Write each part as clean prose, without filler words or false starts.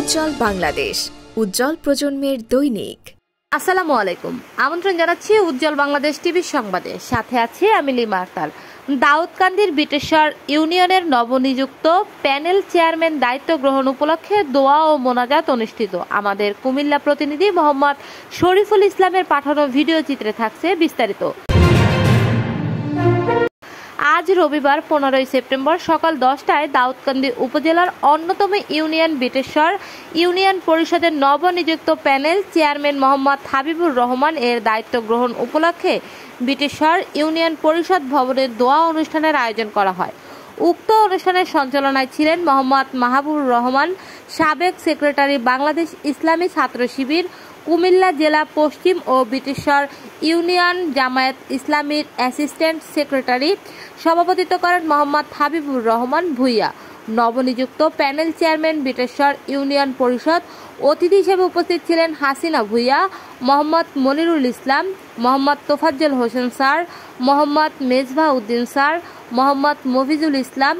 উজ্জ্বল বাংলাদেশ, উজ্জ্বল প্রজন্মের দৈনিক। আসসালামু আলাইকুম, আমন্ত্রণ জানাচ্ছি উজ্জ্বল বাংলাদেশ টিভির সংবাদে। সাথে আছি আমি লিমা আক্তার। দাউদকান্দির বিটেশ্বর ইউনিয়নের নবনিযুক্ত প্যানেল চেয়ারম্যান দায়িত্ব গ্রহণ উপলক্ষে দোয়া ও মোনাজাত অনুষ্ঠিত। আমাদের কুমিল্লা প্রতিনিধি মোহাম্মদ শরীফুল ইসলামের পাঠানো ভিডিও চিত্রে থাকছে বিস্তারিত। আজ রবিবার 15 সেপ্টেম্বর সকাল 10টায় দাউদকান্দি উপজেলার অন্যতম ইউনিয়ন বিটেশ্বর ইউনিয়ন পরিষদের নবনিযুক্ত প্যানেল চেয়ারম্যান মোহাম্মদ হাবিবুর রহমান এর দায়িত্ব গ্রহণ উপলক্ষে বিটেশ্বর ইউনিয়ন পরিষদ ভবনের দোয়া অনুষ্ঠানের আয়োজন করা হয়। উক্ত অনুষ্ঠানের সঞ্চালনায় ছিলেন মোহাম্মদ মাহবুবুর রহমান, সাবেক সেক্রেটারি বাংলাদেশ ইসলামী ছাত্র শিবির, কুমিল্লা জেলা পশ্চিম ও বিটেশ্বর ইউনিয়ন জামায়াত ইসলামীর অ্যাসিস্ট্যান্ট সেক্রেটারি। সভাপতিত্ব করেন মোহাম্মদ হাবিবুর রহমান ভূঁইয়া। নবনিযুক্ত প্যানেল চেয়ারম্যান বিটেশ্বর ইউনিয়ন পরিষদ অতিথি হিসেবে উপস্থিত ছিলেন হাসিনা ভূঁইয়া, মোহাম্মদ মনিরুল ইসলাম, মোহাম্মদ তোফাজ্জল হোসেন স্যার, মোহাম্মদ মেজবা উদ্দিন স্যার, মোহাম্মদ মফিজুল ইসলাম,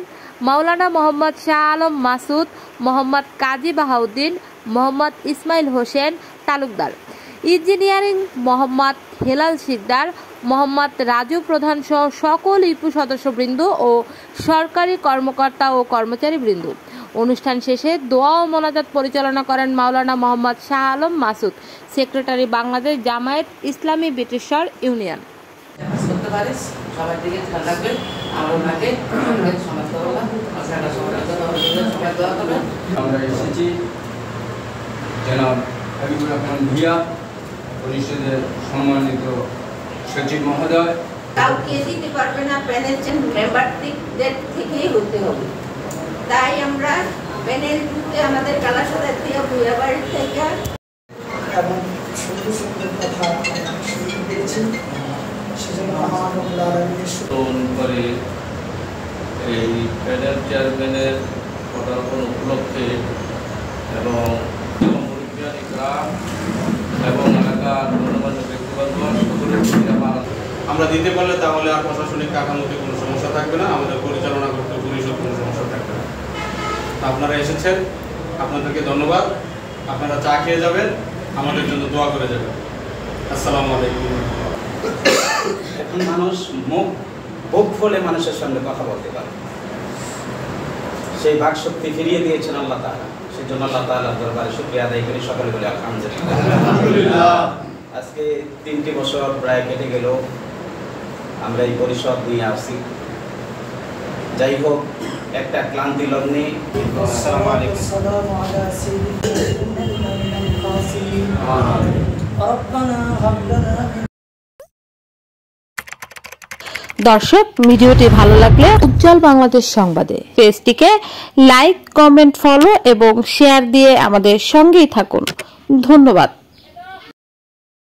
মাওলানা মোহাম্মদ শাহ আলম মাসুদ, মোহাম্মদ কাজী বাহাউদ্দিন, মোহাম্মদ ইসমাইল হোসেন তালুকদার, ইঞ্জিনিয়ারিং মোহাম্মদ হেলাল শিকদার, মোহাম্মদ রাজু প্রধান সহ সকল ইপু সদস্যবৃন্দ ও সরকারি কর্মকর্তা ও কর্মচারীবৃন্দ। অনুষ্ঠান শেষে দোয়া ও মোনাজাত পরিচালনা করেন মাওলানা মোহাম্মদ শাহ আলম মাসুদ, সেক্রেটারি বাংলাদেশ জামায়াত ইসলামী বিটেশ্বর ইউনিয়ন। হাবিবুর রহমান ভূঁইয়া, পরিষদের সম্মানিত সচিব মহোদয়, কাউকে দিতে পারবে না, প্যানেল মেম্বারদের থেকেই হতে হবে। তাই আমরা প্যানেল যুক্তে আমাদের কালাসাদের থেকে ভূঁইয়া বাড়ির থেকে এবং সুন্দর সুন্দর কথা শুনতে পেরেছি। সেজন্য করে এই প্যানেল চেয়ারম্যানের পদার্পণ উপলক্ষে এবং এবং এলাকার গণ্যমান্য ব্যক্তিবর্গ আমরা দিতে পারলে তাহলে আর প্রশাসনিক কাঠামোতে কোনো সমস্যা থাকবে না, আমাদের পরিচালনা করতে পরিষদ কোনো সমস্যা থাকবে না। আপনারা এসেছেন, আপনাদেরকে ধন্যবাদ। আপনারা চা খেয়ে যাবেন, আমাদের জন্য দোয়া করে যাবেন। আসসালামু আলাইকুম। এখন মানুষ মুখ খুলে মানুষের সঙ্গে কথা বলতে পারে, সেই বাক শক্তি ফিরিয়ে দিয়েছেন আল্লাহ তাআলা। সেজন্য আল্লাহ তাআলার দরবারে শুকরিয়া আদায় করি, সকলে বলে আলহামদুলিল্লাহ। আজকে 3টি বছর প্রায় কেটে গেল, আমরা এই পরিষদ নিয়ে আসছি। যাই হোক, একটা ক্লান্তি লগ্নে আসসালামু আলাইকুম। দর্শক, ভিডিওটি ভালো লাগলে উজ্জ্বল বাংলাদেশ সংবাদে পেজটিকে লাইক, কমেন্ট, ফলো এবং শেয়ার দিয়ে আমাদের সঙ্গেই থাকুন। ধন্যবাদ।